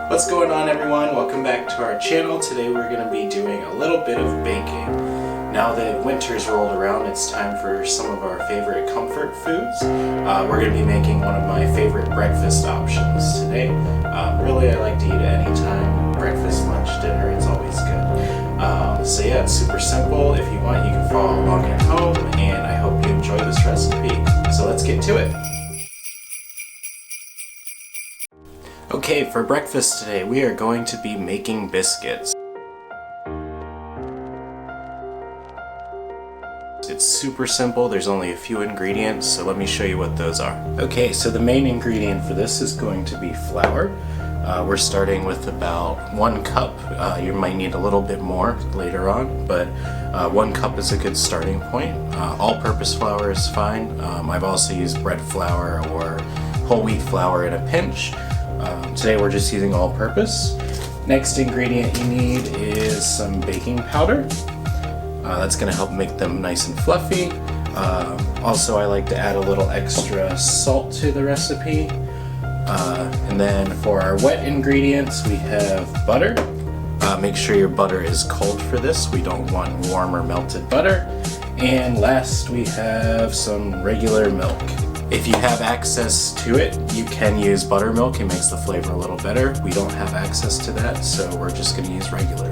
What's going on, everyone? Welcome back to our channel. Today we're going to be doing a little bit of baking. Now that winter's rolled around, it's time for some of our favorite comfort foods. We're going to be making one of my favorite breakfast options today. Really, I like to eat at any time. Breakfast, lunch, dinner, it's always good. So yeah, it's super simple. If you want, you can follow along at home, and I hope you enjoy this recipe. So let's get to it. Okay, for breakfast today, we are going to be making biscuits. It's super simple, there's only a few ingredients, so let me show you what those are. Okay, so the main ingredient for this is going to be flour. We're starting with about 1 cup. You might need a little bit more later on, but 1 cup is a good starting point. All-purpose flour is fine. I've also used bread flour or whole wheat flour in a pinch. Today we're just using all-purpose. Next ingredient you need is some baking powder. That's going to help make them nice and fluffy. Also, I like to add a little extra salt to the recipe. And then for our wet ingredients, we have butter. Make sure your butter is cold for this. We don't want warm or melted butter. And last, we have some regular milk. If you have access to it, you can use buttermilk. It makes the flavor a little better. We don't have access to that, so we're just going to use regular.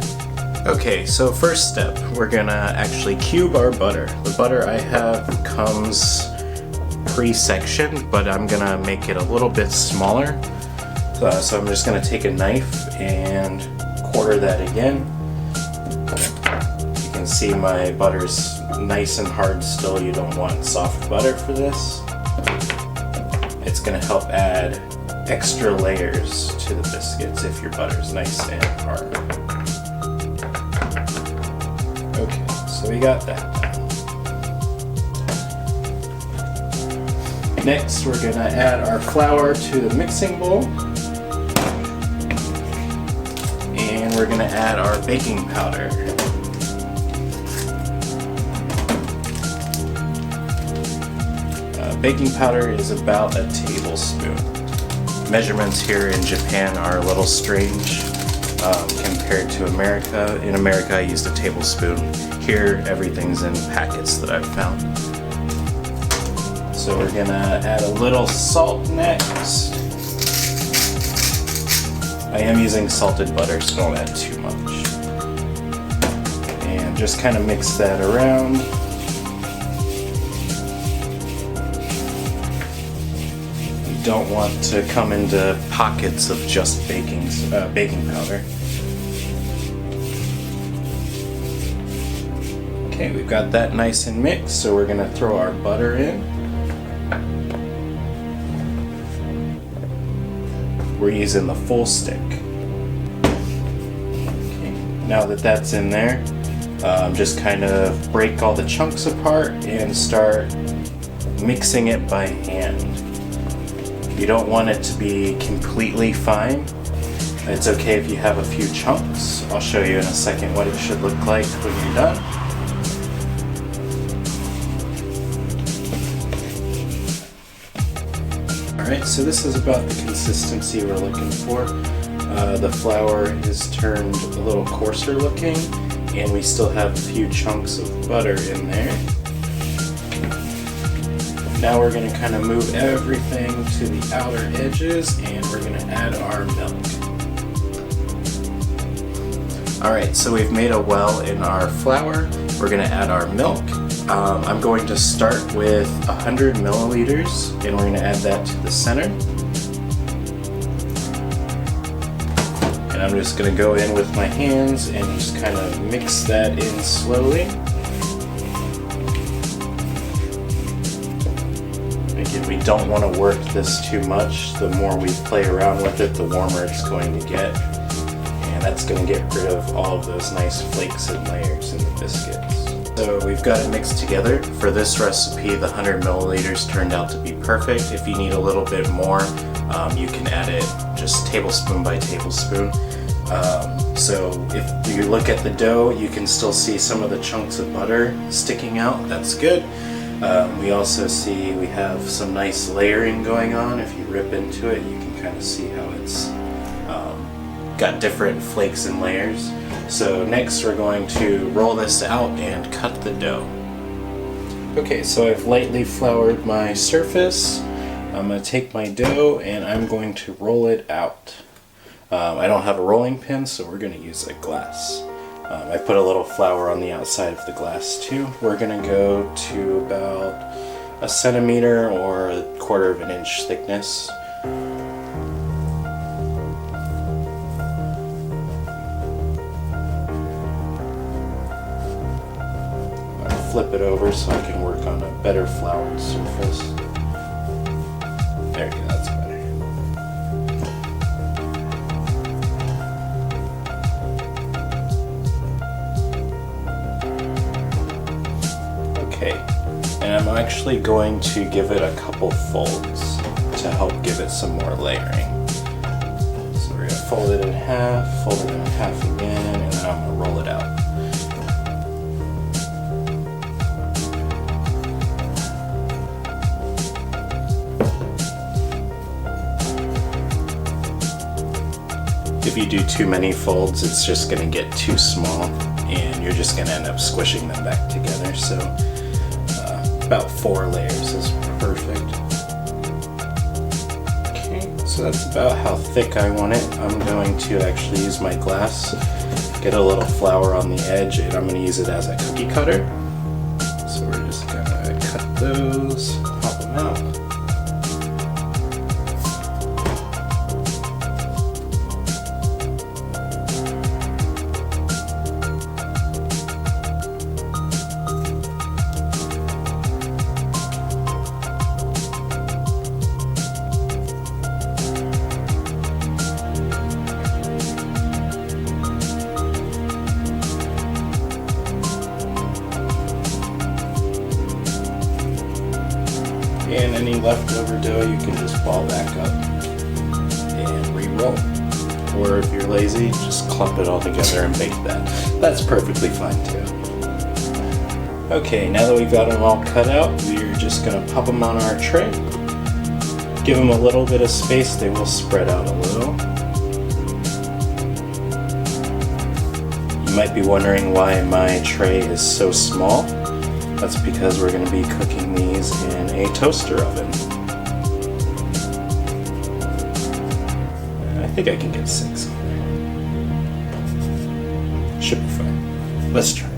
Okay, so first step, we're going to actually cube our butter. The butter I have comes pre-sectioned, but I'm going to make it a little bit smaller. So I'm just going to take a knife and quarter that again. You can see my butter's nice and hard still. You don't want soft butter for this. It's going to help add extra layers to the biscuits if your butter's nice and hard. Okay, so we got that done. Next, we're going to add our flour to the mixing bowl. And we're going to add our baking powder. Baking powder is about a tablespoon. Measurements here in Japan are a little strange compared to America. In America I used a tablespoon. Here everything's in packets that I've found. So we're gonna add a little salt next. I am using salted butter, so don't add too much. And just kind of mix that around. Don't want to come into pockets of just baking powder. Okay, we've got that nice and mixed, so we're going to throw our butter in. We're using the full stick. Okay, now that that's in there, just kind of break all the chunks apart and start mixing it by hand. You don't want it to be completely fine. It's okay if you have a few chunks. I'll show you in a second what it should look like when you're done. Alright, so this is about the consistency we're looking for. The flour is turned a little coarser looking, and we still have a few chunks of butter in there. Now we're going to kind of move everything to the outer edges, and we're going to add our milk. Alright, so we've made a well in our flour. We're going to add our milk. I'm going to start with 100 milliliters, and we're going to add that to the center. And I'm just going to go in with my hands and just kind of mix that in slowly. We don't want to work this too much. The more we play around with it, the warmer it's going to get. And that's going to get rid of all of those nice flakes and layers in the biscuits. So we've got it mixed together. For this recipe, the 100 milliliters turned out to be perfect. If you need a little bit more, you can add it just tablespoon by tablespoon. So if you look at the dough, you can still see some of the chunks of butter sticking out. That's good. We also see we have some nice layering going on. If you rip into it, you can kind of see how it's got different flakes and layers. So next we're going to roll this out and cut the dough. Okay, so I've lightly floured my surface. I'm going to take my dough and I'm going to roll it out. I don't have a rolling pin, so we're going to use a glass. I put a little flour on the outside of the glass too. We're going to go to about 1 centimeter or 1/4 of an inch thickness. I'll flip it over so I can work on a better floured surface. There you go, that's better. Okay, and I'm actually going to give it a couple folds to help give it some more layering. So we're going to fold it in half, fold it in half again, and then I'm going to roll it out. If you do too many folds, it's just going to get too small and you're just going to end up squishing them back together. So about 4 layers is perfect. Okay, so that's about how thick I want it. I'm going to actually use my glass, get a little flour on the edge, and I'm going to use it as a cookie cutter. So we're just going to cut those, pop them out. And any leftover dough you can just ball back up and re-roll. Or if you're lazy, just clump it all together and bake that. That's perfectly fine too. Okay, now that we've got them all cut out, we're just going to pop them on our tray. Give them a little bit of space, they will spread out a little. You might be wondering why my tray is so small. That's because we're going to be cooking these in a toaster oven. I think I can get 6 on there. Should be fine. Let's try.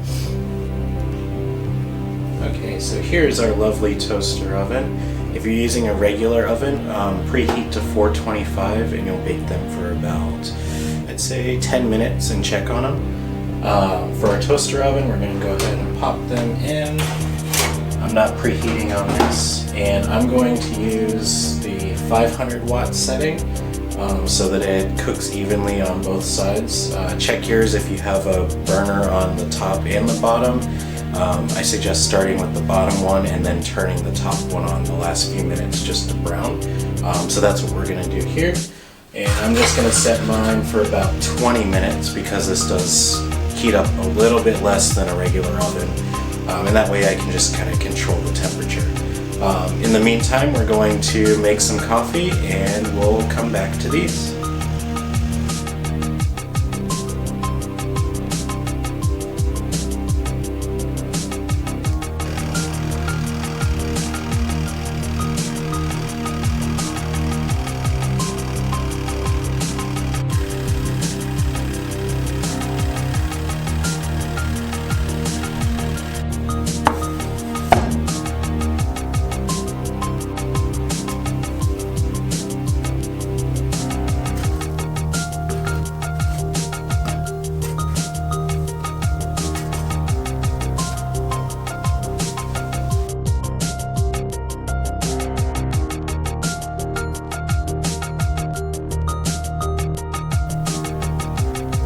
Okay, so here's our lovely toaster oven. If you're using a regular oven, preheat to 425 and you'll bake them for about, I'd say 10 minutes and check on them. For our toaster oven, we're going to go ahead and pop them in. I'm not preheating on this, and I'm going to use the 500 watt setting so that it cooks evenly on both sides. Check yours if you have a burner on the top and the bottom. I suggest starting with the bottom one and then turning the top one on the last few minutes just to brown. So that's what we're going to do here. And I'm just going to set mine for about 20 minutes because this does heat up a little bit less than a regular oven, and that way I can just kind of control the temperature. In the meantime, we're going to make some coffee and we'll come back to these.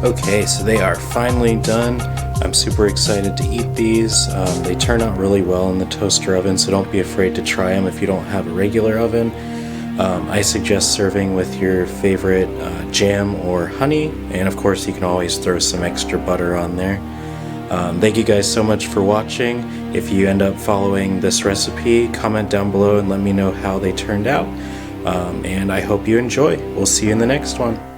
Okay, so they are finally done. I'm super excited to eat these. They turn out really well in the toaster oven, so don't be afraid to try them if you don't have a regular oven. I suggest serving with your favorite jam or honey, and of course you can always throw some extra butter on there. Thank you guys so much for watching. If you end up following this recipe, comment down below and let me know how they turned out. And I hope you enjoy. We'll see you in the next one.